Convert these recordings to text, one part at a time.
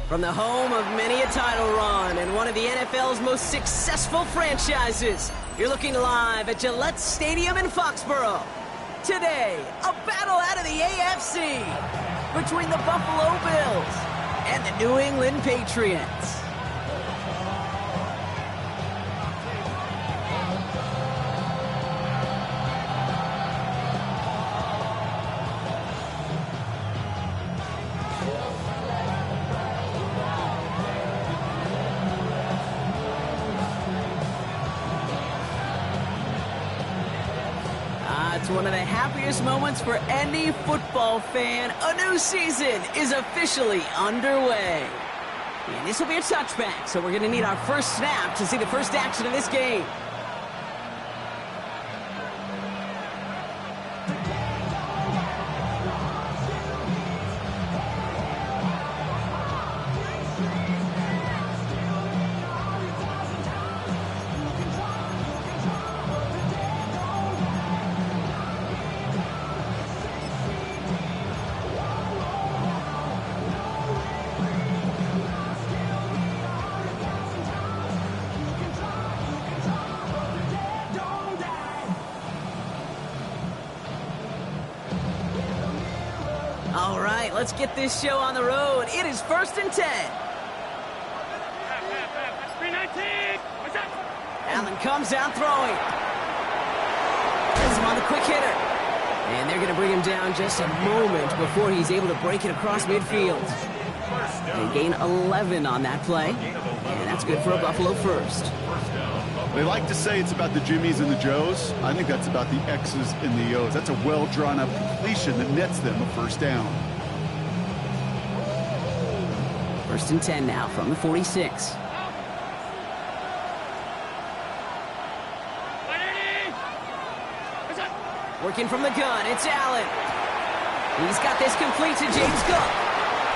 From the home of many a title run and one of the NFL's most successful franchises, you're looking live at Gillette Stadium in Foxborough. Today, a battle out of the AFC between the Buffalo Bills and the New England Patriots. It's one of the happiest moments for any football fan. A new season is officially underway. And this will be a touchback, so we're going to need our first snap to see the first action of this game. All right, let's get this show on the road. It is 1st and 10. 319. Allen comes out throwing. Puts him on the quick hitter. And they're going to bring him down just a moment before he's able to break it across midfield. They gain 11 on that play. And that's good for a Buffalo first. They like to say it's about the Jimmies and the Joes. I think that's about the X's and the O's. That's a well-drawn-up completion that nets them a first down. 1st and 10 now from the 46. Working from the gun, it's Allen. He's got this complete to James Cook.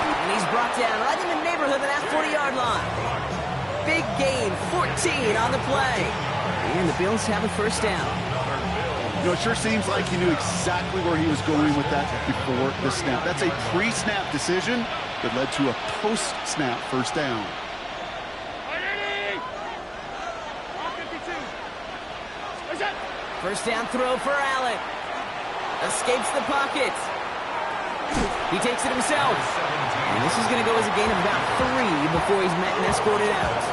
And he's brought down right in the neighborhood of that 40-yard line. Big gain, 14 on the play. And the Bills have a first down. You know, it sure seems like he knew exactly where he was going with that before the snap. That's a pre-snap decision that led to a post-snap first down. First down throw for Allen. Escapes the pocket. He takes it himself. And this is going to go as a gain of about 3 before he's met and escorted out.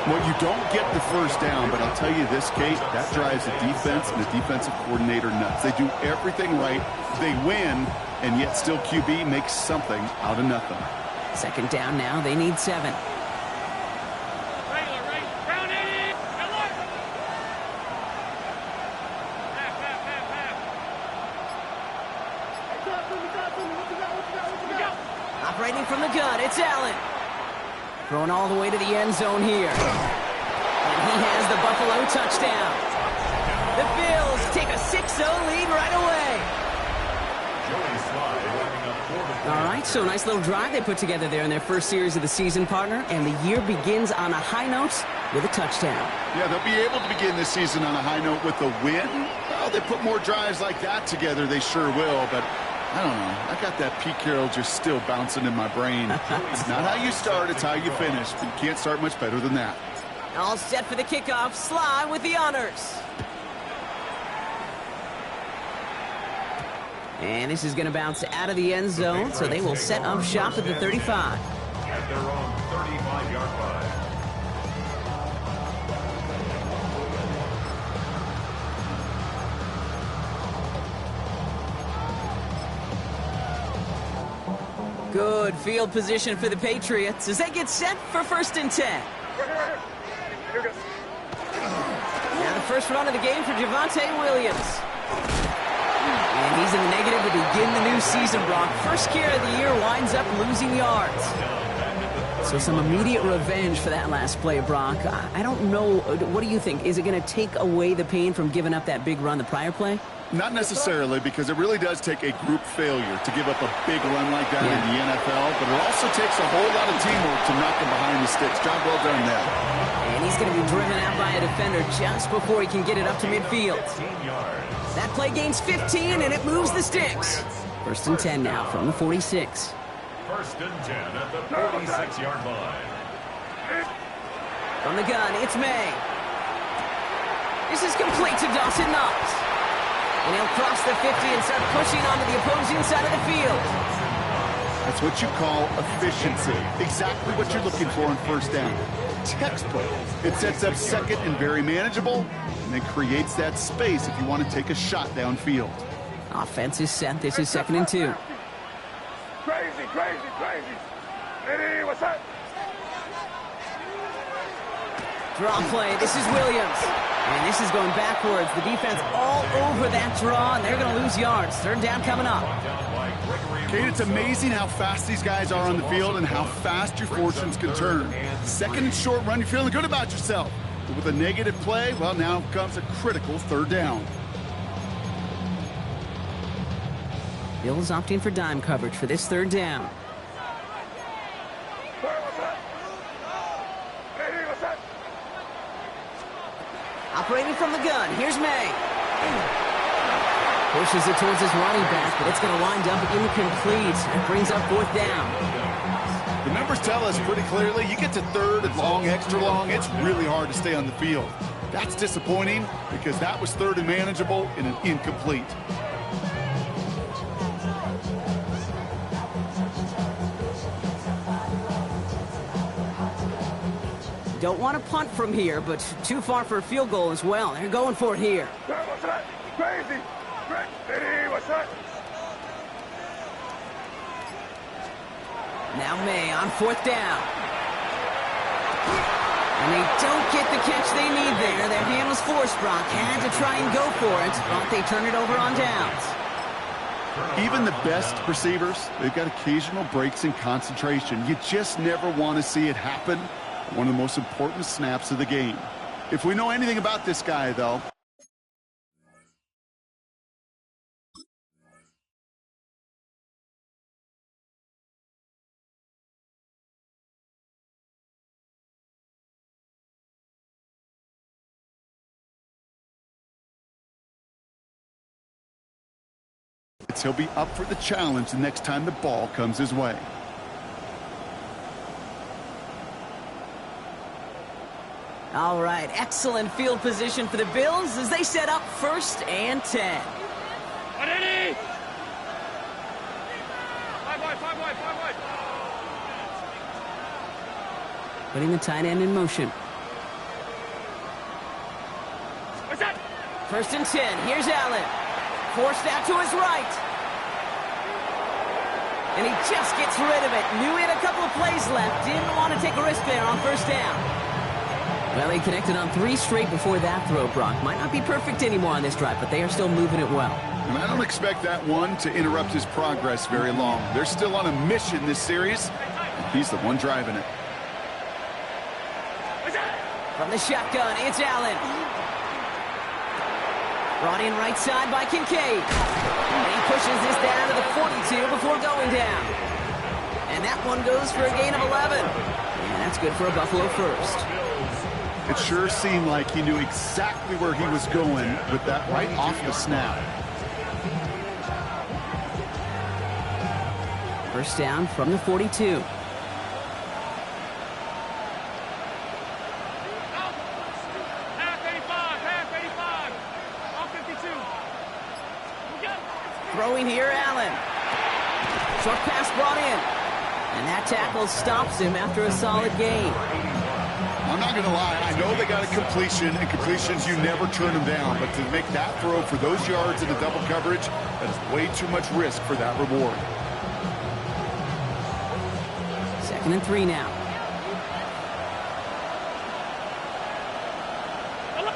Well, you don't get the first down, but I'll tell you this, Kate, that drives the defense and the defensive coordinator nuts. They do everything right. They win, and yet still QB makes something out of nothing. 2nd down now. They need 7. Operating from the gun, it's Allen. Throwing all the way to the end zone here. And he has the Buffalo touchdown. The Bills take a 6-0 lead right away. All right, so a nice little drive they put together there in their first series of the season, partner. And the year begins on a high note with a touchdown. Yeah, they'll be able to begin this season on a high note with a win. Well, they put more drives like that together, they sure will, but I don't know. I got that Pete Carroll just still bouncing in my brain. It's not how you start, it's how you finish. But you can't start much better than that. All set for the kickoff. Sly with the honors. And this is going to bounce out of the end zone, so they will set up shop at the 35. At their own 35-yard line. Good field position for the Patriots as they get set for 1st and 10. Now the first run of the game for Javonte Williams. And he's in the negative to begin the new season, Brock. First carry of the year winds up losing yards. So some immediate revenge for that last play, Brock. I don't know. What do you think? Is it going to take away the pain from giving up that big run the prior play? Not necessarily, because it really does take a group failure to give up a big run like that in the NFL, but it also takes a whole lot of teamwork to knock him behind the sticks. Job well done there. And he's going to be driven out by a defender just before he can get it up to midfield. That play gains 15, and it moves the sticks. 1st and 10 now from the 46. First and 10 at the 46-yard line. From the gun, it's May. This is complete to Dawson Knox. And he'll cross the 50 and start pushing onto the opposing side of the field. That's what you call efficiency. Exactly what you're looking for on first down. Textbook. It sets up second and very manageable, and then creates that space if you want to take a shot downfield. Offense is set. This is 2nd and 2. Crazy, crazy, crazy. Ready, what's up? Draw play. This is Williams. And this is going backwards. The defense all over that draw, and they're going to lose yards. 3rd down coming up. Kate, it's amazing how fast these guys are on the field and how fast your fortunes can turn. 2nd and short run, you're feeling good about yourself. But with a negative play, well, now comes a critical 3rd down. Bills opting for dime coverage for this 3rd down. Operating from the gun, here's May. Pushes it towards his running back, but it's going to wind up incomplete. It brings up 4th down. The numbers tell us pretty clearly, you get to 3rd and long, extra long, it's really hard to stay on the field. That's disappointing because that was 3rd and manageable and an incomplete. Don't want to punt from here, but too far for a field goal as well. They're going for it here. What's that? Crazy. Ready, what's that? Now May on 4th down. And they don't get the catch they need there. Their hand was forced, Brock. Had to try and go for it, but they turn it over on downs. Even the best receivers, they've got occasional breaks in concentration. You just never want to see it happen. One of the most important snaps of the game. If we know anything about this guy, though, he'll be up for the challenge the next time the ball comes his way. All right, excellent field position for the Bills as they set up 1st and 10. Ready? 5 wide. Putting the tight end in motion. What's that? 1st and 10. Here's Allen. Forced out to his right. And he just gets rid of it. Knew he had a couple of plays left. Didn't want to take a risk there on 1st down. Well, he connected on 3 straight before that throw, Brock. Might not be perfect anymore on this drive, but they are still moving it well. And I don't expect that one to interrupt his progress very long. They're still on a mission this series. He's the one driving it. From the shotgun, it's Allen. Brought in right side by Kincaid. And he pushes this down to the 42 before going down. And that one goes for a gain of 11. And that's good for a Buffalo first. It sure seemed like he knew exactly where he was going with that right off the snap. 1st down from the 42. Half 85. All 52. Throwing here, Allen. Short pass brought in. And that tackle stops him after a solid gain. I'm not going to lie, I know they got a completion, and completions, you never turn them down. But to make that throw for those yards in a double coverage, that is way too much risk for that reward. 2nd and 3 now.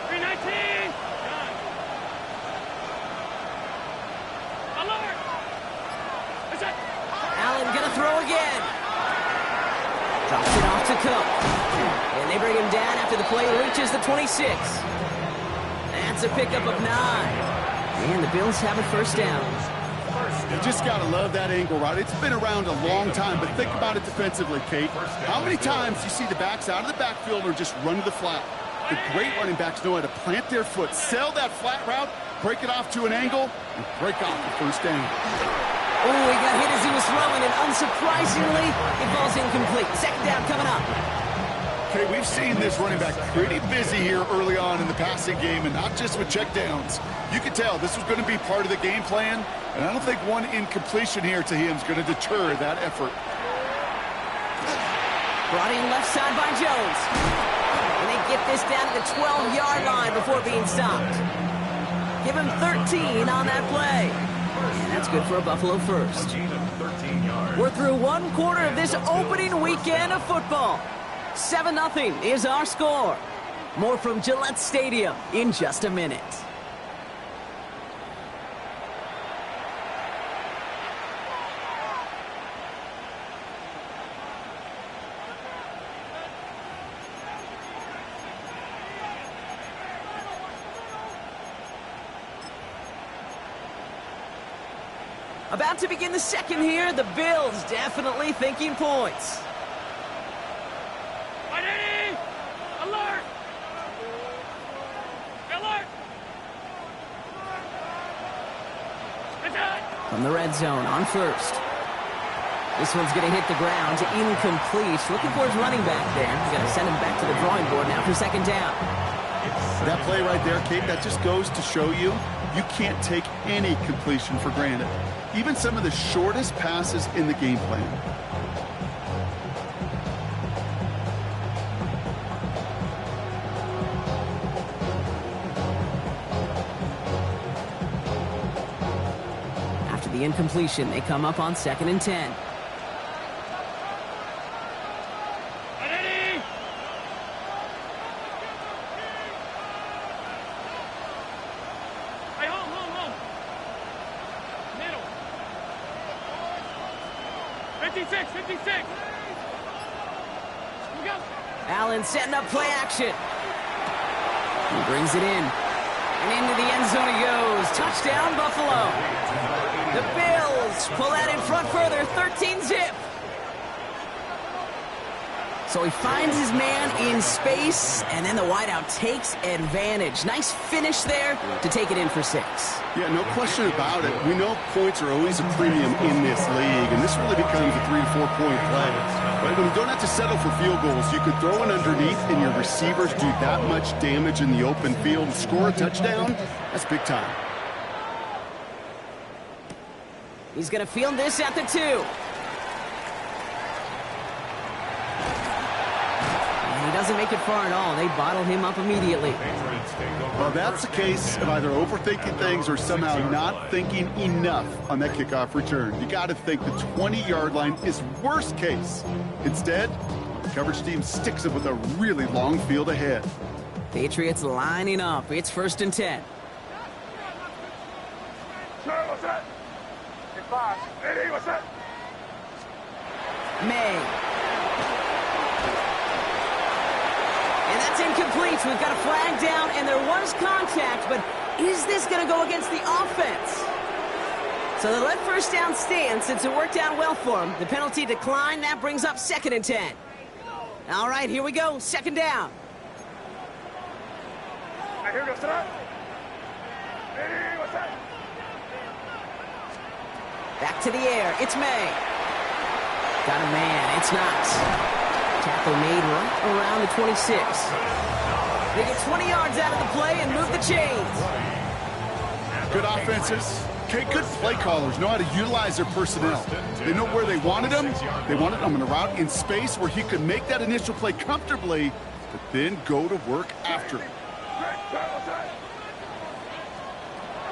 319. Alert. What's that? Allen gonna throw again. Drops it off to Cook. And they bring him down after the play reaches the 26. That's a pickup of 9. And the Bills have a 1st down. You just got to love that angle route. It's been around a long time, but think about it defensively, Kate. How many times you see the backs out of the backfield or just run to the flat? The great running backs know how to plant their foot, sell that flat route, break it off to an angle, and break off the 1st down. Oh, he got hit as he was throwing, and unsurprisingly, it falls incomplete. Second down coming up. Okay, we've seen this running back pretty busy here early on in the passing game, and not just with checkdowns. You could tell this was going to be part of the game plan, and I don't think one incompletion here to him is going to deter that effort. Brought in left side by Jones. And they get this down to the 12-yard line before being stopped. Give him 13 on that play. And that's good for a Buffalo first. We're through one quarter of this opening weekend of football. 7-0 is our score. More from Gillette Stadium in just a minute. About to begin the second here. The Bills definitely thinking points. Alert! Alert! From the red zone on first. This one's going to hit the ground. Incomplete. Looking for his running back there. He's got to send him back to the drawing board now for second down. That play right there, Kate, that just goes to show you can't take any completion for granted. Even some of the shortest passes in the game plan. After the incompletion, they come up on 2nd and 10. Allen setting up play action. He brings it in. And into the end zone he goes. Touchdown, Buffalo. The Bills pull that in front further. 13-zip. So he finds his man in space, and then the wideout takes advantage. Nice finish there to take it in for 6. Yeah, no question about it. We know points are always a premium in this league, and this really becomes a 3 to 4 point play. Right? When you don't have to settle for field goals, you could throw it underneath, and your receivers do that much damage in the open field and score a touchdown. That's big time. He's going to field this at the 2. He doesn't make it far at all. They bottle him up immediately. Well, that's the case of either overthinking things or somehow not thinking enough on that kickoff return. You got to think the 20-yard line is worst case. Instead, the coverage team sticks it with a really long field ahead. Patriots lining up. It's 1st and 10. What's that? Eddie, what's that? May. And that's incomplete. We've got a flag down, and there was contact, but is this going to go against the offense? So they let first down stand since it worked out well for them. The penalty declined. That brings up 2nd and 10. All right, here we go. 2nd down. Here goes that. Eddie, what's that? Back to the air. It's May. Got a man. It's not. Tackle made right around the 26. They get 20 yards out of the play and move the chains. Good offenses. Okay, good play callers know how to utilize their personnel. They know where they wanted them. They wanted them in a route in space where he could make that initial play comfortably, but then go to work after it.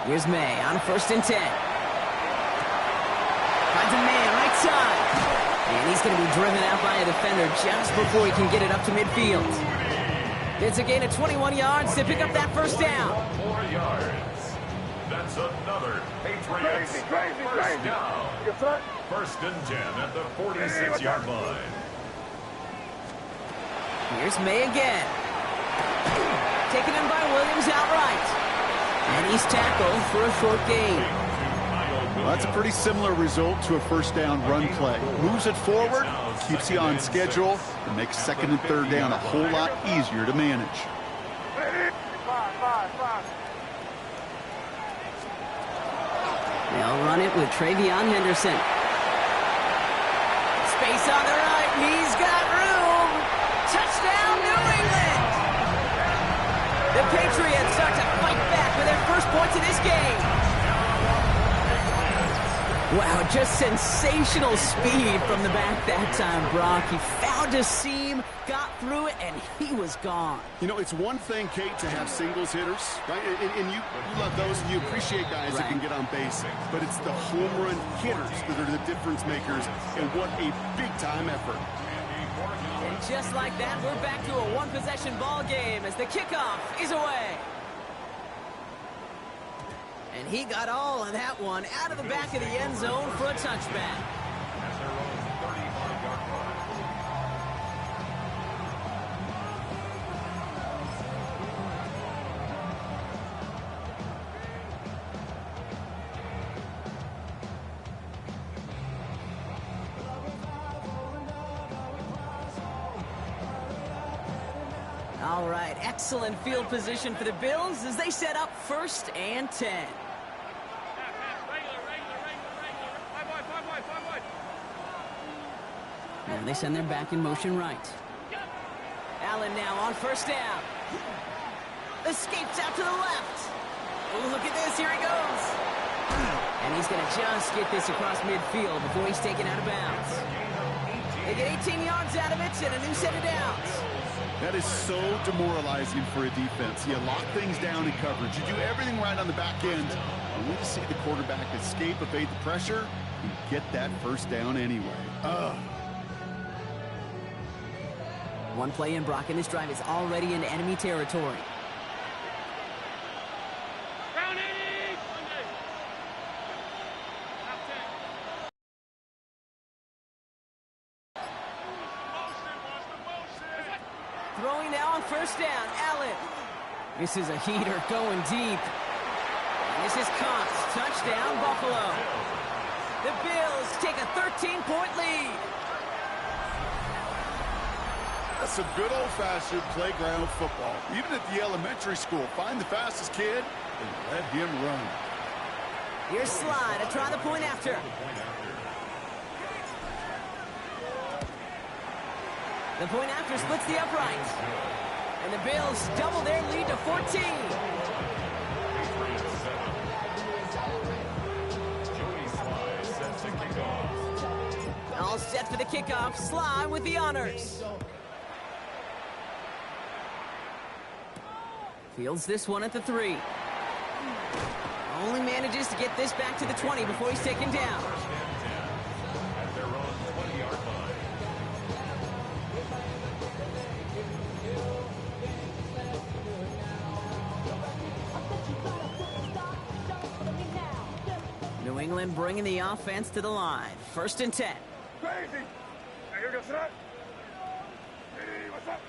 Here's May on 1st and 10. Finds a man right side. And he's going to be driven out by a defender just before he can get it up to midfield. It's a gain of 21 yards to pick up that first down. 4 yards. That's another Patriots first down. 1st and 10 at the 46-yard line. Here's May again. Taken in by Williams outright. And he's tackled for a short gain. Well, that's a pretty similar result to a first down run play. Moves it forward, keeps you on schedule, and makes 2nd and 3rd down a whole lot easier to manage. They'll run it with Travion Henderson. Space on the right, and he's got room. Touchdown, New England! The Patriots start to fight back with their first points of this game. Wow, just sensational speed from the back that time, Brock. He found a seam, got through it, and he was gone. You know, it's one thing, Kate, to have singles hitters, right? And you love those, and you appreciate guys that can get on base. But it's the home run hitters that are the difference makers, and what a big-time effort. And just like that, we're back to a one-possession ball game as the kickoff is away. And he got all of that one out of the back of the end zone for a touchback. All right, excellent field position for the Bills as they set up 1st and 10. Now they send their back in motion right. Allen now on 1st down. Escapes out to the left. Oh, look at this. Here he goes. And he's going to just get this across midfield before he's taken out of bounds. They get 18 yards out of it and a new set of downs. That is so demoralizing for a defense. You lock things down in coverage. You do everything right on the back end. Only to see the quarterback escape, evade the pressure, and get that 1st down anyway. One play in, Brock, and this drive is already in enemy territory. Throwing now on 1st down, Allen. This is a heater going deep. And this is caught. Touchdown, Buffalo. The Bills take a 13-point lead. That's some good old-fashioned playground football. Even at the elementary school, find the fastest kid and let him run. Here's Slide to try the point after. The point after splits the upright. And the Bills double their lead to 14. All set for the kickoff. Sly with the honors. Fields this one at the 3. Only manages to get this back to the 20 before he's taken down. New England bringing the offense to the line. 1st and 10. Crazy. Hey, here goes that. Hey, what's up?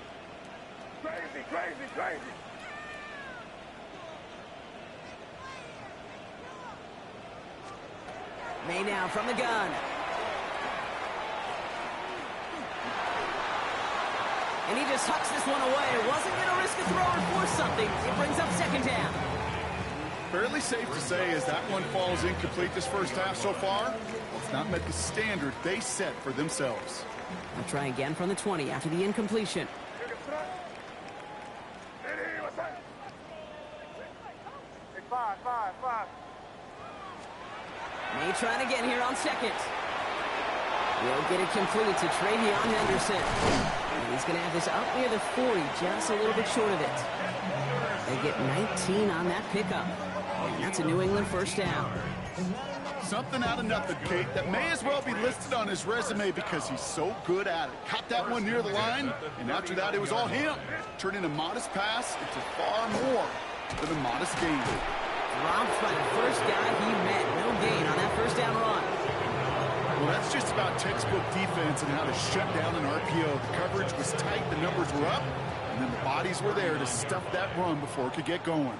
Crazy, crazy, crazy. May now from the gun. And he just hucks this one away. Wasn't going to risk a throw or force something. It brings up 2nd down. Fairly safe to say as that one falls incomplete this 1st half so far, it's not met the standard they set for themselves. I'll try again from the 20 after the incompletion. Hey, what's that? Hey, five. May trying again here on 2nd. He'll get it complete to Travion Henderson. And he's going to have this up near the 40, just a little bit short of it. They get 19 on that pickup. And that's a New England 1st down. Something out of nothing, Kate, that may as well be listed on his resume because he's so good at it. Caught that one near the line, and after that, it was all him. Turning a modest pass into far more than a modest gain. Dropped by the first guy he met. No gain on that 1st down run. Well, that's just about textbook defense and how to shut down an RPO. The coverage was tight, the numbers were up, and then the bodies were there to stuff that run before it could get going.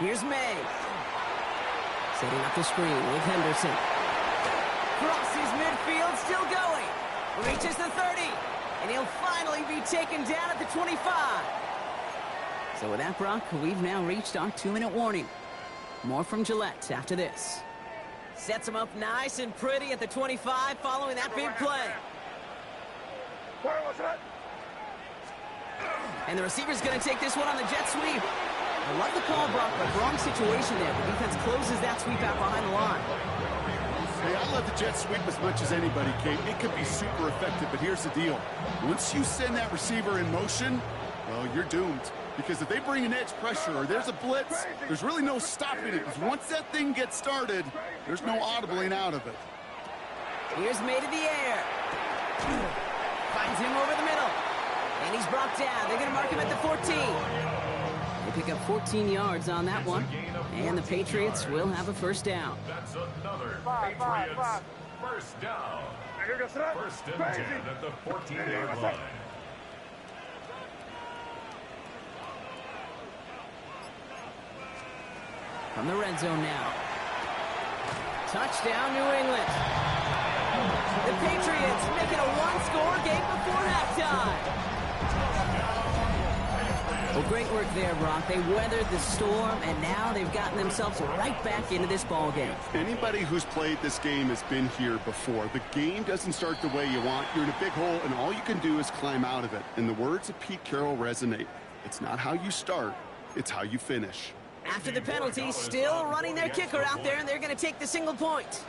Here's May. Setting up the screen with Henderson. Crosses midfield, still going. Reaches the 30. And he'll finally be taken down at the 25. So with that, Brock, we've now reached our 2-minute warning. More from Gillette after this. Sets him up nice and pretty at the 25 following that big play. And the receiver's going to take this one on the jet sweep. I love the call, Brock, but wrong situation there. The defense closes that sweep out behind the line. Hey, I love the jet sweep as much as anybody, Kate. It could be super effective, but here's the deal. Once you send that receiver in motion, well, you're doomed. Because if they bring an edge pressure or there's a blitz, there's really no stopping it. Because once that thing gets started, there's no audibling out of it. Here's made in the air. Finds him over the middle. And he's brought down. They're going to mark him at the 14. They pick up 14 yards on that one. And the Patriots will have a first down. That's another Patriots first down. First and 10 at the 14-yard line. From the red zone now. Touchdown, New England. The Patriots making a one-score game before halftime. Well, great work there, Brock. They weathered the storm, and now they've gotten themselves right back into this ball game. Anybody who's played this game has been here before. The game doesn't start the way you want. You're in a big hole, and all you can do is climb out of it. And the words of Pete Carroll resonate. It's not how you start, it's how you finish. After the penalty, still running their kicker out there, and they're going to take the single point.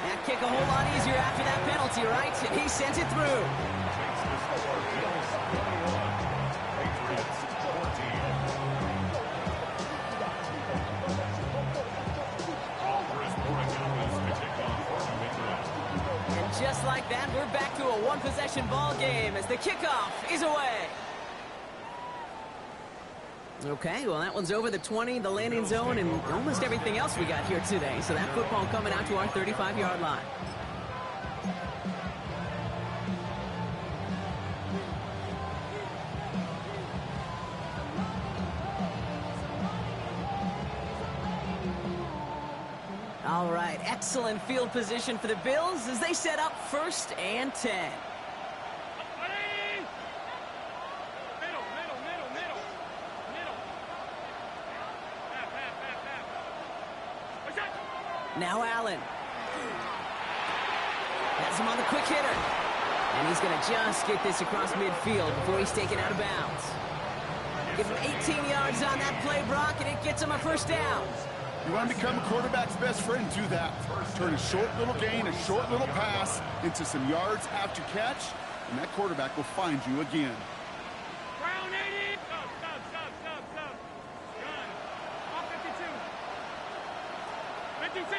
That kick a whole lot easier after that penalty, right? And he sends it through. And just like that, we're back to a one-possession ball game as the kickoff is away. Okay, well, that one's over the 20, the landing zone, and almost everything else we got here today. So that football coming out to our 35-yard line. All right, excellent field position for the Bills as they set up 1st and 10. Now Allen. Has him on the quick hitter. And he's going to just get this across midfield before he's taken out of bounds. Give him 18 yards on that play, Brock, and it gets him a first down. You want to become a quarterback's best friend, do that. Turn a short little gain, a short little pass into some yards after catch, and that quarterback will find you again. Brown 80. Stop. Gun. Off 52. 56.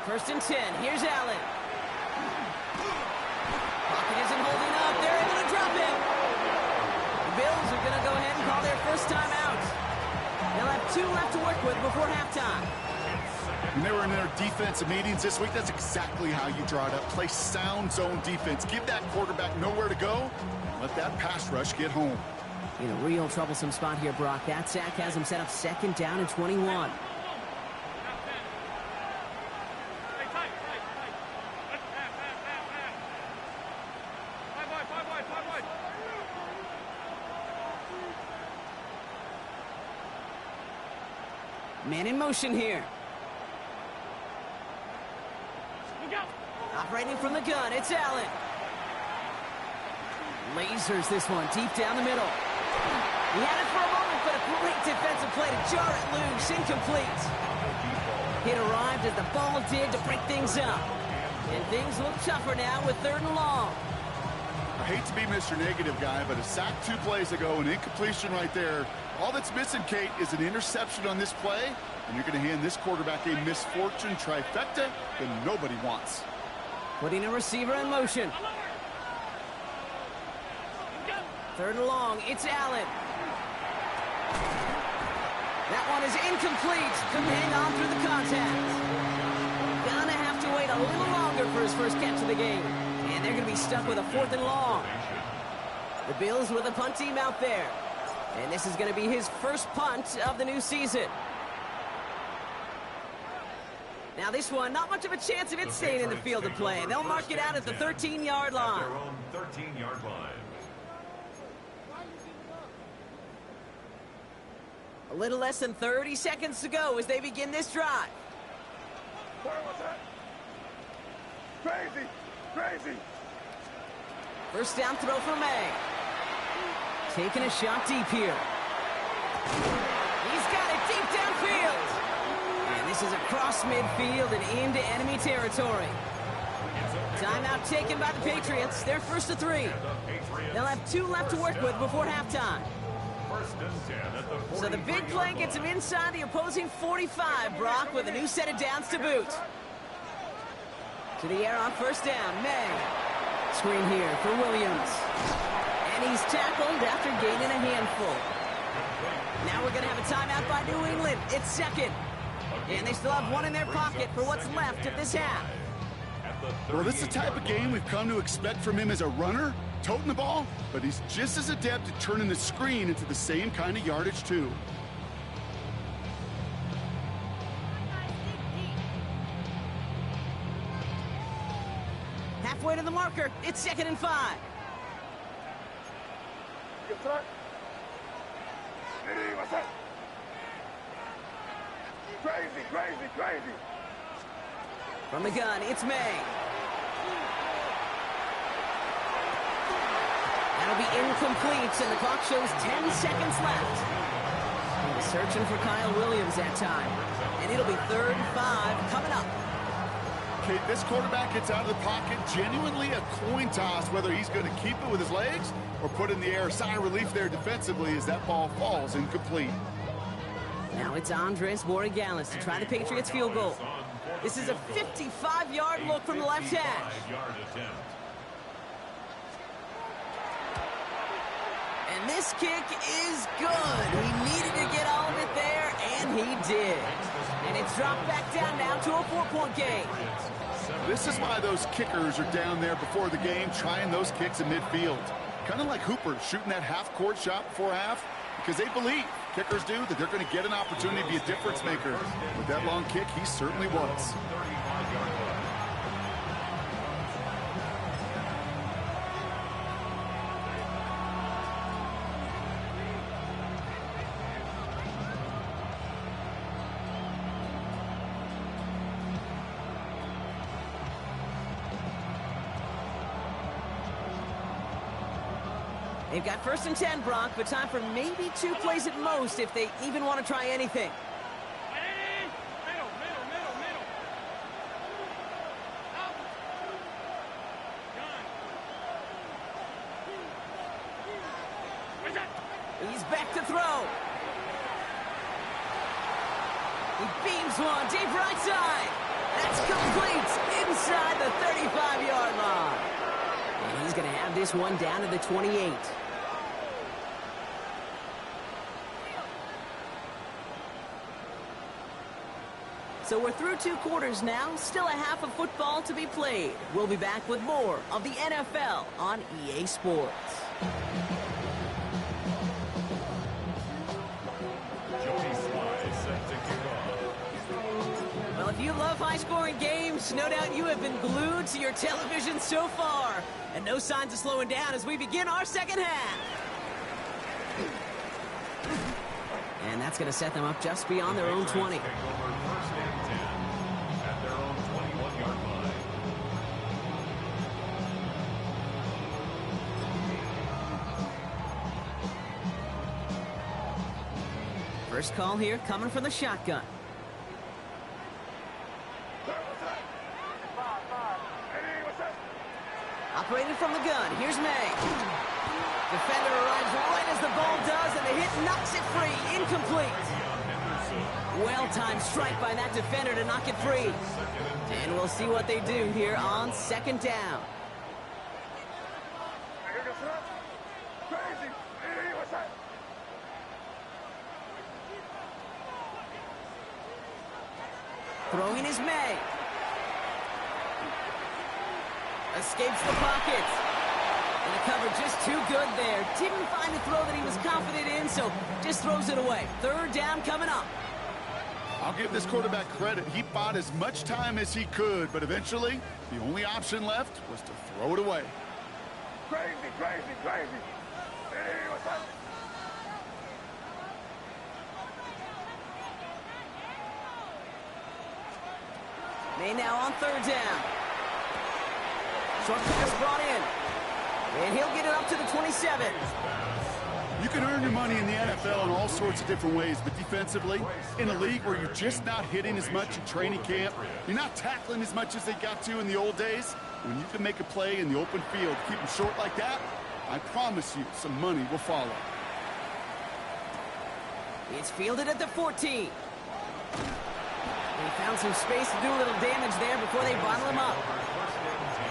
1st and 10. Here's Allen. Pocket isn't holding up. They're able to drop it. The Bills are going to go ahead and call their first time out. They'll have 2 left to work with before halftime. When they were in their defensive meetings this week, that's exactly how you draw it up. Play sound zone defense. Give that quarterback nowhere to go. Let that pass rush get home. In a real troublesome spot here, Brock. That sack has him set up 2nd down and 21. Man in motion here. Operating from the gun, it's Allen. Lasers this one deep down the middle. He had it for a moment, but a great defensive play to jar it loose, incomplete. It arrived as the ball did to break things up. And things look tougher now with 3rd and long. I hate to be Mr. Negative guy, but a sack 2 plays ago, an incompletion right there. All that's missing, Kate, is an interception on this play, and you're going to hand this quarterback a misfortune trifecta that nobody wants. Putting a receiver in motion. 3rd and long, it's Allen. That one is incomplete. Couldn't hang on through the contact. Gonna have to wait a little longer for his first catch of the game. And they're going to be stuck with a 4th and long. The Bills with a punt team out there. And this is going to be his first punt of the new season. Now this one, not much of a chance of it staying in the field of play. They'll mark it out at the 13-yard line. At their own 13-yard line. A little less than 30 seconds to go as they begin this drive. What's that? Crazy! Crazy! First down throw for May. Taking a shot deep here. He's got it deep downfield. And this is across midfield and into enemy territory. Timeout taken by the Patriots. They're first to 3. They'll have 2 left to work with before halftime. First and 10 at the 43-yard So the big play gets him inside the opposing 45, Brock, with a new set of downs to boot. To the air on first down, May. Screen here for Williams. And he's tackled after gaining a handful. Now we're going to have a timeout by New England. It's second. And they still have 1 in their pocket for what's left of this half. Well, this is the type of game we've come to expect from him as a runner, toting the ball, but he's just as adept at turning the screen into the same kind of yardage, too. Halfway to the marker. It's second and 5. Get front. Hey, what's that? Crazy, crazy, crazy. From the gun, it's May. That'll be incomplete, and the clock shows 10 seconds left. He was searching for Kyle Williams that time. And it'll be 3rd and 5 coming up. Okay, this quarterback gets out of the pocket, genuinely a coin toss, whether he's going to keep it with his legs or put it in the air. Sigh of relief there defensively as that ball falls incomplete. Now it's Andres Borregales to try the Patriots field goal. This is a 55-yard look from the left hash. And this kick is good. He needed to get all of it there, and he did. And it's dropped back down now to a 4-point game. This is why those kickers are down there before the game, trying those kicks in midfield. Kind of like Hooper shooting that half-court shot before half, because they believe, kickers do, that they're going to get an opportunity to be a difference maker. With that long kick, he certainly was. They've got first and 10, Brock, but time for maybe 2 plays at most if they even want to try anything. He's back to throw. He beams one deep right side. That's complete inside the 35-yard line. And he's going to have this one down to the 28. So we're through 2 quarters now, still a half of football to be played. We'll be back with more of the NFL on EA Sports. Well, if you love high-scoring games, no doubt you have been glued to your television so far. And no signs of slowing down as we begin our second half. And that's going to set them up just beyond their own 20. First call here coming from the shotgun. Operated from the gun. Here's May. Defender arrives right as the ball does, and the hit knocks it free. Incomplete. Well-timed strike by that defender to knock it free. And we'll see what they do here on second down. Crazy! Hey, what's that? Throwing is May. Escapes the pocket. And the cover just too good there. Didn't find the throw that he was confident in, so just throws it away. Third down coming up. I'll give this quarterback credit. He bought as much time as he could, but eventually, the only option left was to throw it away. Crazy, crazy, crazy. Hey, what's up? May now on third down. Short pass brought in. And he'll get it up to the 27. You can earn your money in the NFL in all sorts of different ways, but defensively, in a league where you're just not hitting as much in training camp, you're not tackling as much as they got to in the old days, when you can make a play in the open field, keep them short like that, I promise you some money will follow. It's fielded at the 14. They found some space to do a little damage there before they bottle him up. First and 10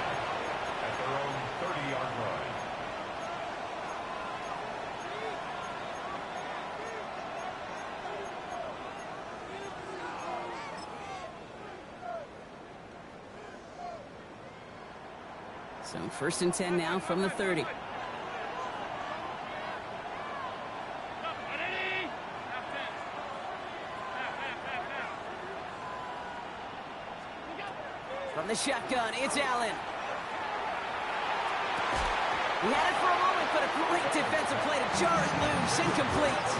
at their own 30-yard line. So first and 10 now from the 30. From the shotgun, it's Allen. He had it for a moment, but a great defensive play to jar it loose, incomplete.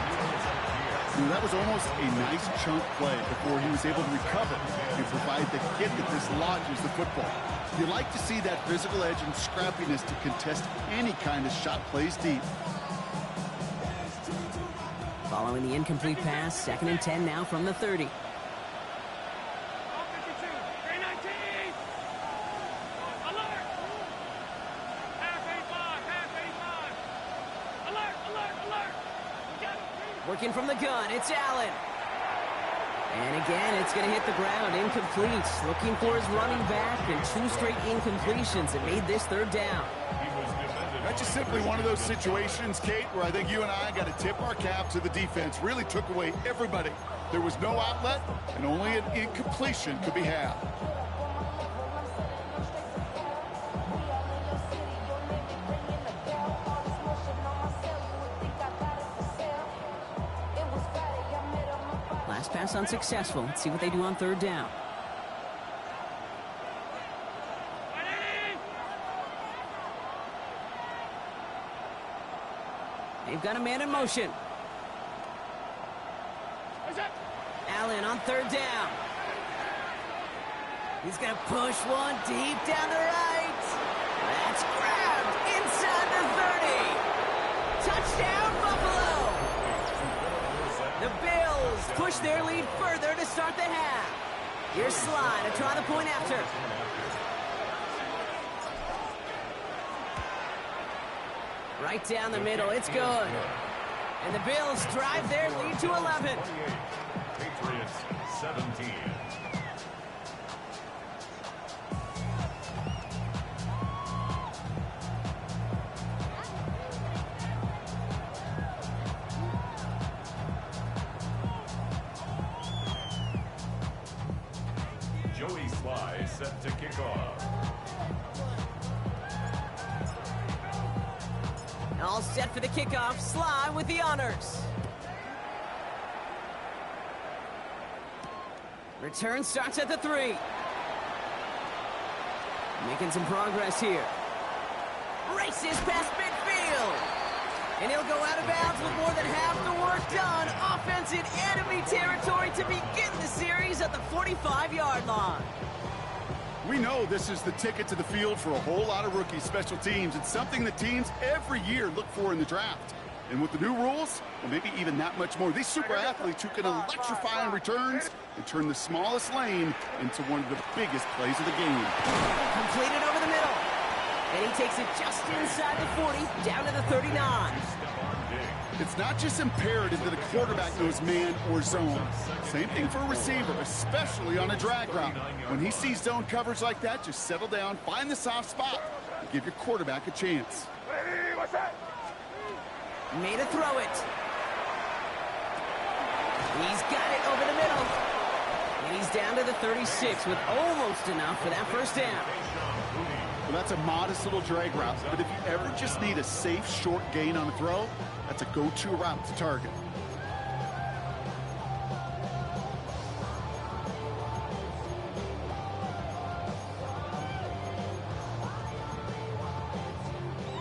That was almost a nice chunk play before he was able to recover and provide the hit that dislodges the football. You like to see that physical edge and scrappiness to contest any kind of shot plays deep. Following the incomplete pass, second and 10 now from the 30. Working from the gun, it's Allen. And again, it's going to hit the ground, incomplete. Looking for his running back, and 2 straight incompletions that made this third down. That's just simply one of those situations, Kate, where I think you and I got to tip our cap to the defense. Really took away everybody. There was no outlet, and only an incompletion could be had. Last pass unsuccessful. Let's see what they do on third down. They've got a man in motion. Allen on third down. He's going to push one deep down the right. That's grabbed inside the 30. Touchdown, Buffalo. The Bills push their lead further to start the half. Here's Sly to try the point after. Right down the middle, it's good. And the Bills drive their lead to 11. Patriots 17. Joey Sly set to kick off. All set for the kickoff. Sly with the honors. Return starts at the 3. Making some progress here. Races past midfield. And he'll go out of bounds with more than half the work done. Offense in enemy territory to begin the series at the 45-yard line. We know this is the ticket to the field for a whole lot of rookie special teams. It's something that teams every year look for in the draft. And with the new rules, well, maybe even that much more, these super athletes who can electrify in returns and turn the smallest lane into one of the biggest plays of the game. Completed over the middle. And he takes it just inside the 40, down to the 39. It's not just imperative that a quarterback knows man or zone. Same thing for a receiver, especially on a drag route. When he sees zone coverage like that, just settle down, find the soft spot, and give your quarterback a chance. Hey, what's that? Made a throw it. He's got it over the middle. And he's down to the 36 with almost enough for that first down. Well, that's a modest little drag route, but if you ever just need a safe, short gain on a throw, that's a go-to route to target.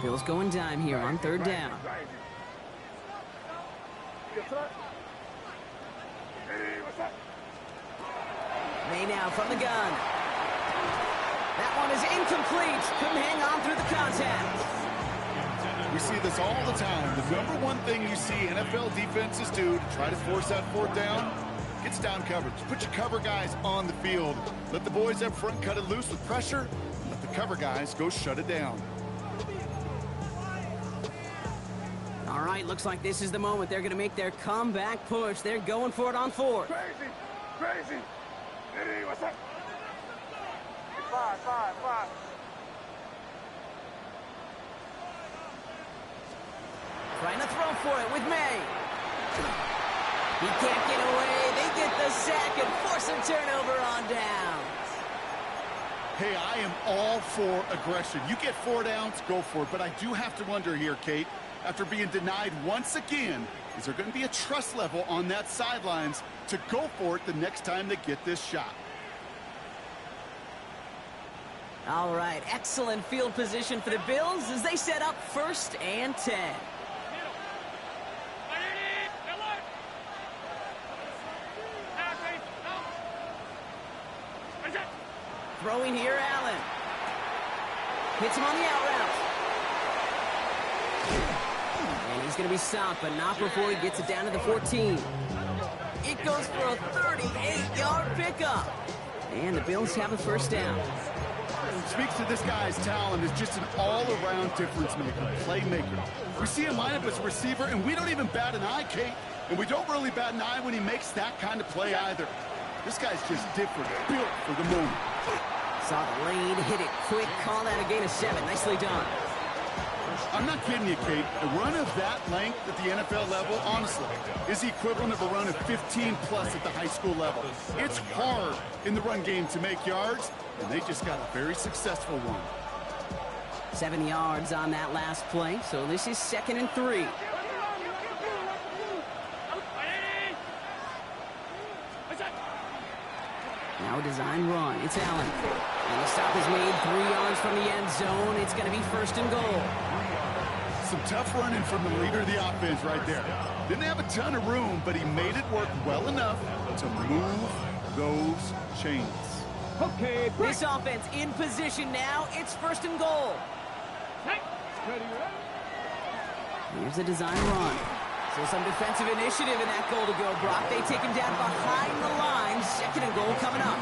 Bills going dime here on third down. May now from the gun. That one is incomplete. Couldn't hang on through the contact. We see this all the time. The number one thing you see NFL defenses do to try to force that fourth down, gets down coverage. Put your cover guys on the field. Let the boys up front cut it loose with pressure. Let the cover guys go shut it down. All right, looks like this is the moment they're going to make their comeback push. They're going for it on fourth. Crazy, crazy. Hey, what's up? Five. Trying to throw for it with May. He can't get away. They get the sack and force a turnover on downs. Hey, I am all for aggression. You get 4 downs, go for it. But I do have to wonder here, Kate, after being denied once again, is there going to be a trust level on that sidelines to go for it the next time they get this shot? All right, excellent field position for the Bills as they set up 1st and 10. Throwing here, Allen. Hits him on the out route. And he's going to be stopped, but not before he gets it down to the 14. It goes for a 38-yard pickup. And the Bills have a 1st down. Speaks to this guy's talent as just an all-around difference maker, playmaker. We see him line up as a receiver, and we don't even bat an eye, Kate. And we don't really bat an eye when he makes that kind of play either. This guy's just different, built for the moment. Saw the lane, hit it quick, call that a gain of 7. Nicely done. I'm not kidding you, Kate. A run of that length at the NFL level, honestly, is the equivalent of a run of 15-plus at the high school level. It's hard in the run game to make yards, and they just got a very successful one. 7 yards on that last play, so this is 2nd and 3. Now a design run. It's Allen. And the stop is made 3 yards from the end zone. It's going to be 1st and goal. Some tough running from the leader of the offense right there. Didn't have a ton of room, but he made it work well enough to move those chains. Okay, this offense in position now. It's 1st and goal. Here's a design run. So some defensive initiative in that goal to go, Brock. They take him down behind the line. 2nd and goal coming up.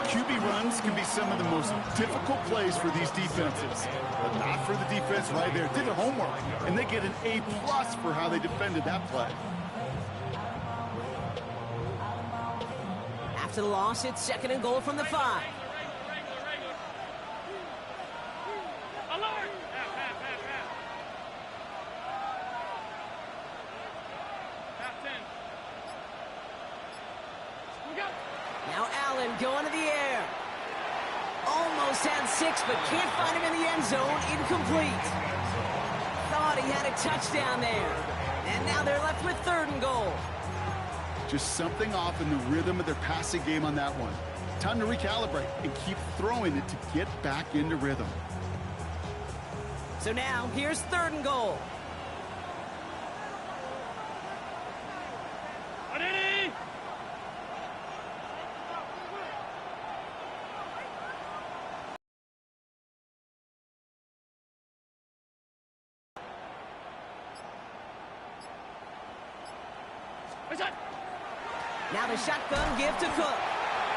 QB runs can be some of the most difficult plays for these defenses, but not for the defense right there. Did their homework, and they get an A+ for how they defended that play. After the loss, it's 2nd and goal from the 5. Now Allen going to the air. Almost had 6, but can't find him in the end zone. Incomplete. Thought he had a touchdown there. And now they're left with 3rd and goal. Just something off in the rhythm of their passing game on that one. Time to recalibrate and keep throwing it to get back into rhythm. So now here's 3rd and goal. Now the shotgun give to Cook.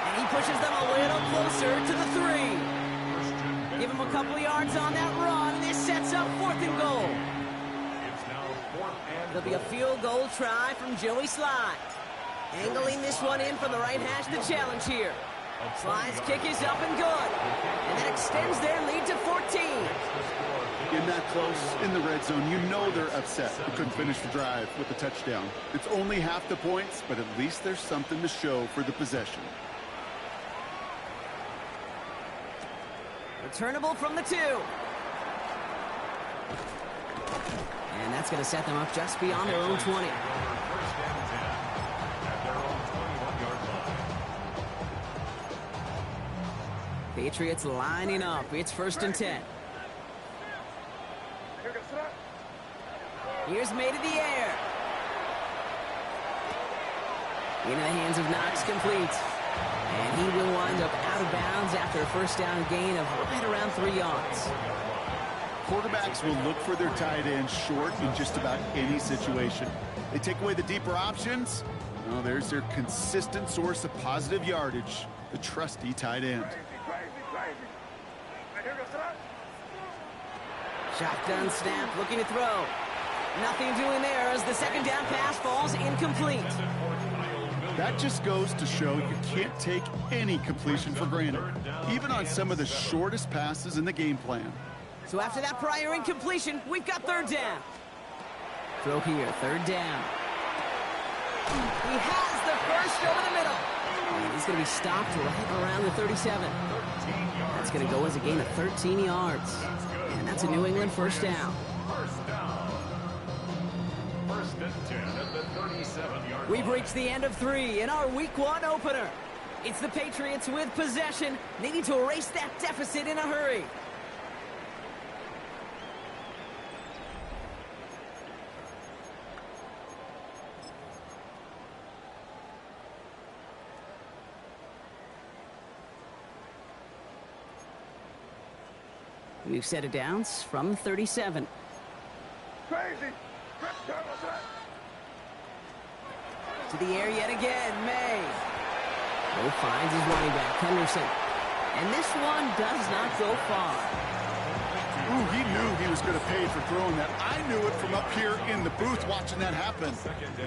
And he pushes them a little closer to the 3. Give him a couple yards on that run. This sets up 4th and goal. It'll be a field goal try from Joey Slye. Angling this one in from the right hash, the challenge here. Slye's kick is up and good. And that extends their lead to 14. In that close, in the red zone, you know they're upset. They couldn't finish the drive with the touchdown. It's only half the points, but at least there's something to show for the possession. Returnable from the 2. And that's going to set them up just beyond their own 20. Patriots lining up. It's 1st and 10. Here's May to the air. Into the hands of Knox, complete. And he will wind up out of bounds after a first down gain of right around 3 yards. Quarterbacks will look for their tight end short in just about any situation. They take away the deeper options. Well, there's their consistent source of positive yardage, the trusty tight end. Shotgun snap, looking to throw. Nothing doing there as the second down pass falls incomplete. That just goes to show you can't take any completion for granted, even on some of the shortest passes in the game plan. So after that prior incompletion, we've got third down. Throw here, third down. He has the first over the middle. And he's going to be stopped right around the 37. That's going to go as a gain of 13 yards. And that's a New England first down. First and 10 at the 37-yard line. We've reached the end of 3 in our Week 1 opener. It's the Patriots with possession, needing to erase that deficit in a hurry. New set of downs from 37. Crazy. To the air yet again, May. Mo finds his running back, Henderson. And this one does not go far. Ooh, he knew he was going to pay for throwing that. I knew it from up here in the booth watching that happen.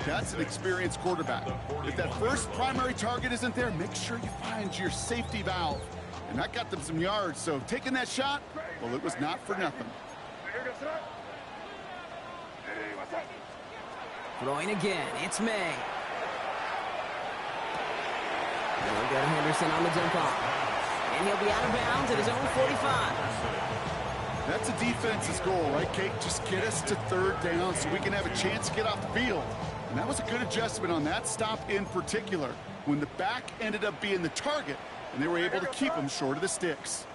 That's an experienced quarterback. If that first primary target isn't there, make sure you find your safety valve. And that got them some yards, so taking that shot, well, it was not for nothing. Throwing again, it's May. And we'll go to Henderson on the dump off. And he'll be out of bounds at his own 45. That's a defense's goal, right, Kate? Just get us to third down so we can have a chance to get off the field. And that was a good adjustment on that stop in particular, when the back ended up being the target, and they were able to keep him short of the sticks.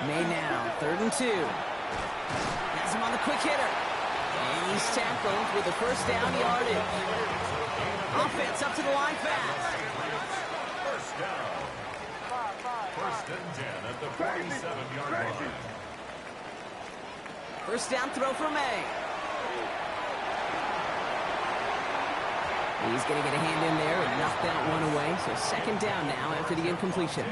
May now, 3rd and 2. Has him on the quick hitter. And he's tackled with a first down yardage. Offense up to the line fast. First down. First and 10 at the 47-yard line. First down throw for May. He's going to get a hand in there and knock that one away. So second down now after the incompletion.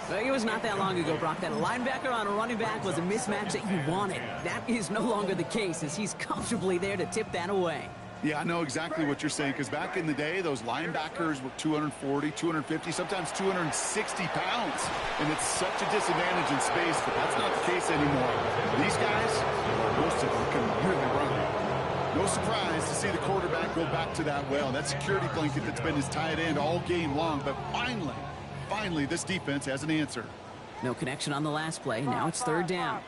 Well, it was not that long ago, Brock, that a linebacker on a running back was a mismatch that you wanted. That is no longer the case, as he's comfortably there to tip that away. Yeah, I know exactly what you're saying, because back in the day, those linebackers were 240, 250, sometimes 260 pounds. And it's such a disadvantage in space, but that's not the case anymore. These guys, most of them can really run. No surprise to see the quarterback go back to that well. That security blanket that's been his tight end all game long, but finally, this defense has an answer. No connection on the last play. Now it's third down.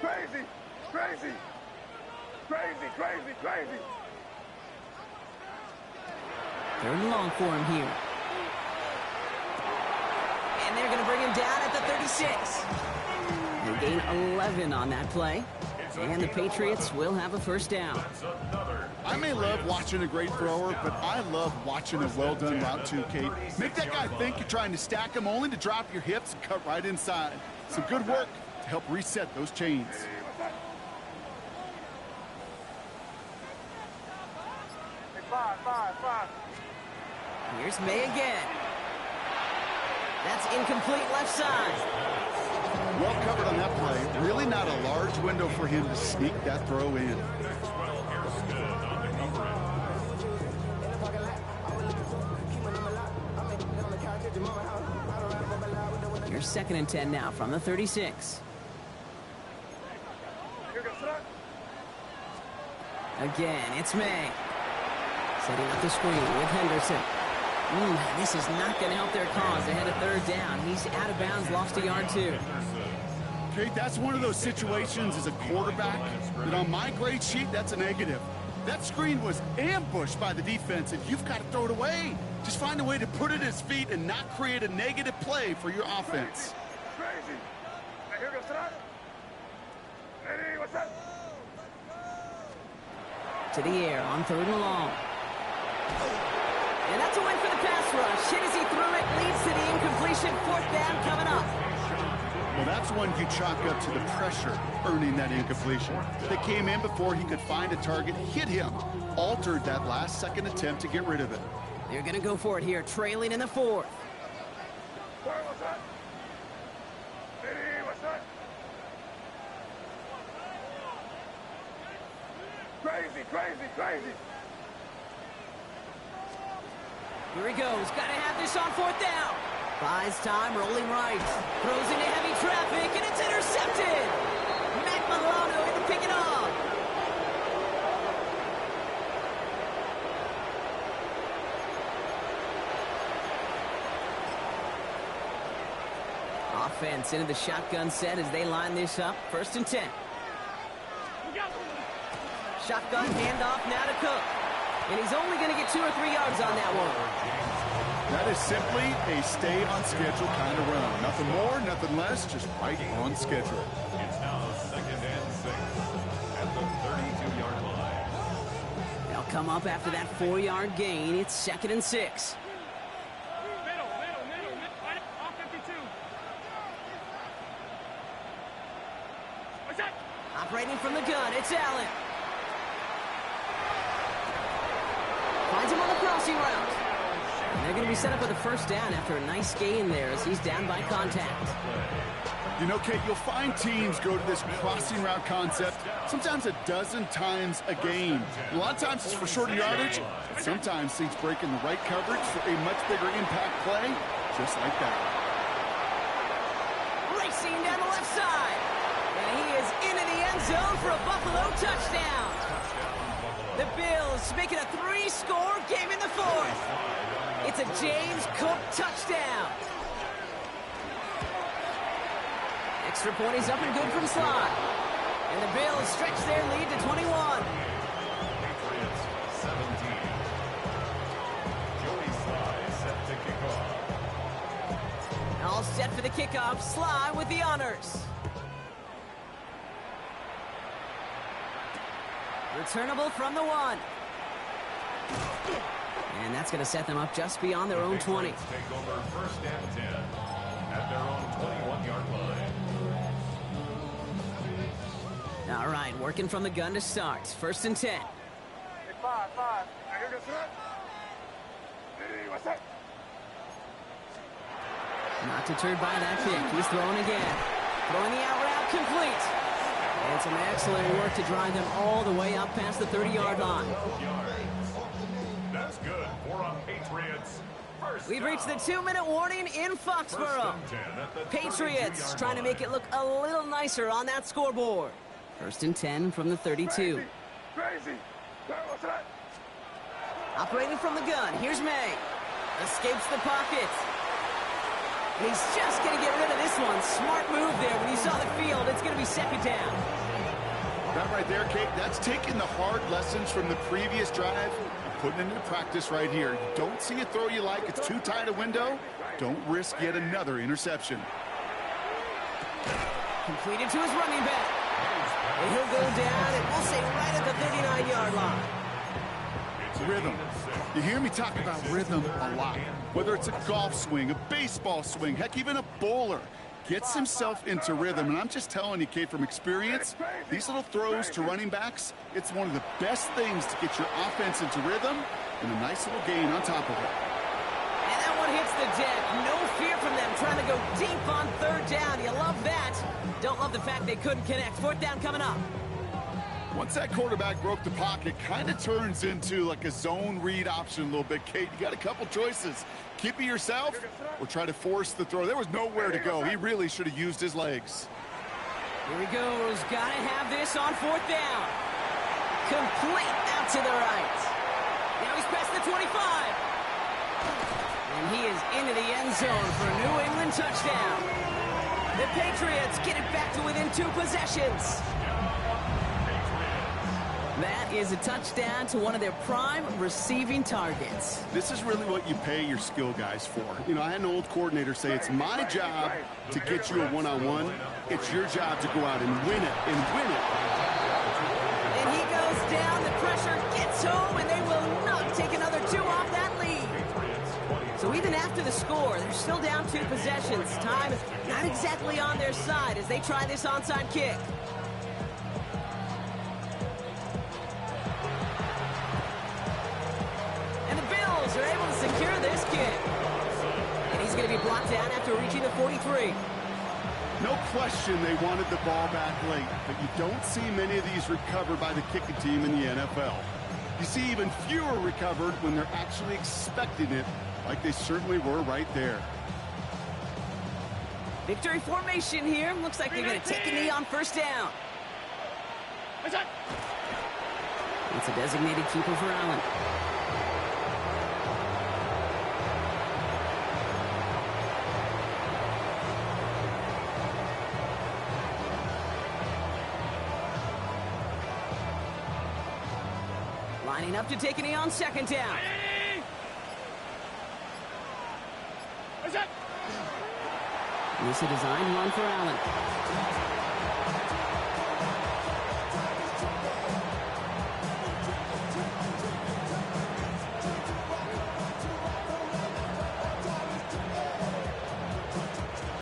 Crazy. Third and long for him here. And they're going to bring him down at the 36. They gain 11 on that play. And the Patriots will have a first down. I may love watching a great thrower, but I love watching a well-done route too, Kate. Make that guy think you're trying to stack him only to drop your hips and cut right inside. Some good work to help reset those chains. Here's May again. That's incomplete left side. Well covered on that play. Really not a large window for him to sneak that throw in. Here's 2nd and 10 now from the 36. Again, it's May. Setting up the screen with Henderson. This is not going to help their cause ahead of third down. He's out of bounds, lost a yard too. Kate, that's one of those situations as a quarterback that on my grade sheet, that's a negative. That screen was ambushed by the defense, and you've got to throw it away. Just find a way to put it at his feet and not create a negative play for your offense. Crazy. Now here goes Strut. Ready, what's up? To the air on 3rd and long. And that's a win for the pass rush. Hit as he threw it, leads to the incompletion. 4th down coming up. Well, that's one you chalk up to the pressure earning that incompletion. They came in before he could find a target, hit him, altered that last-second attempt to get rid of it. They're going to go for it here, trailing in the 4th. What's up? Ready, what's up? Crazy, crazy, crazy. Here he goes. Got to have this on 4th down. Buys time, rolling right. Throws into heavy traffic, and it's intercepted. Matt Milano in to pick it off. Offense into the shotgun set as they line this up. 1st and 10. Shotgun handoff now to Cook. And he's only going to get 2 or 3 yards on that one. That is simply a stay-on-schedule kind of run. Nothing more, nothing less, just right on schedule. It's now 2nd and 6 at the 32-yard line. They'll come up after that 4-yard gain. It's 2nd and 6. Middle, off 52. What's that? Operating from the gun, it's Allen. Finds him on the crossing route. And they're going to be set up with a 1st down after a nice gain there as he's down by contact. You know, Kate, you'll find teams go to this crossing route concept sometimes a dozen times a game. A lot of times it's for shorter yardage, but sometimes teams break in the right coverage for a much bigger impact play, just like that. Racing down the left side. And he is into the end zone for a Buffalo touchdown. The Bills making a 3-score game in the 4th. It's a James Cook touchdown. Extra point is up and good from Sly. And the Bills stretch their lead to 21. Patriots 17. Joey Sly set to kick off. All set for the kickoff. Sly with the honors. Returnable from the 1. And that's going to set them up just beyond their own 20. Take over 1st and 10 at their own 21-yard line. All right, working from the gun to start. 1st and 10. Hey, 5. Now here goes Strut. Ready, what's up? Not deterred by that kick. He's throwing again. Throwing the out route complete. And some excellent work to drive them all the way up past the 30-yard line. That's good for a Patriots. We've reached the 2-minute warning in Foxborough. Patriots trying to make it look a little nicer on that scoreboard. 1st and 10 from the 32. Crazy. What's that? Operating from the gun, here's May. Escapes the pocket. And he's just going to get rid of this one. Smart move there. When he saw the field, it's going to be 2nd down. That right there, Kate, that's taking the hard lessons from the previous drive and putting it into practice right here. You don't see a throw you like, it's too tight a window. Don't risk yet another interception. Completed to his running back. And he'll go down, and we'll say right at the 39-yard line. Rhythm. You hear me talk about rhythm a lot. Whether it's a golf swing, a baseball swing, heck, even a bowler gets himself into rhythm. And I'm just telling you, Kate, from experience, these little throws to running backs, it's one of the best things to get your offense into rhythm and a nice little gain on top of it. And that one hits the deck. No fear from them trying to go deep on 3rd down. You love that. Don't love the fact they couldn't connect. 4th down coming up. Once that quarterback broke the pocket, kind of turns into like a zone read option a little bit, Kate. You got a couple choices. Keep it yourself or try to force the throw. There was nowhere to go. He really should have used his legs. Here he goes. Got to have this on 4th down. Complete out to the right. Now he's past the 25. And he is into the end zone for a New England touchdown. The Patriots get it back to within 2 possessions. That is a touchdown to one of their prime receiving targets. This is really what you pay your skill guys for. You know, I had an old coordinator say it's my job to get you a one-on-one. It's your job to go out and win it, and win it. And he goes down. The pressure gets home, and they will not take another 2 off that lead. So even after the score, they're still down 2 possessions. Time not exactly on their side as they try this onside kick. And the Bills are able to secure this kick. And he's going to be blocked down after reaching the 43. No question they wanted the ball back late, but you don't see many of these recovered by the kicking team in the NFL. You see even fewer recovered when they're actually expecting it, like they certainly were right there. Victory formation here. Looks like they're going to take a knee on first down. It's a designated keeper for Allen. Lining up to take a knee on second down. And this is a design run for Allen.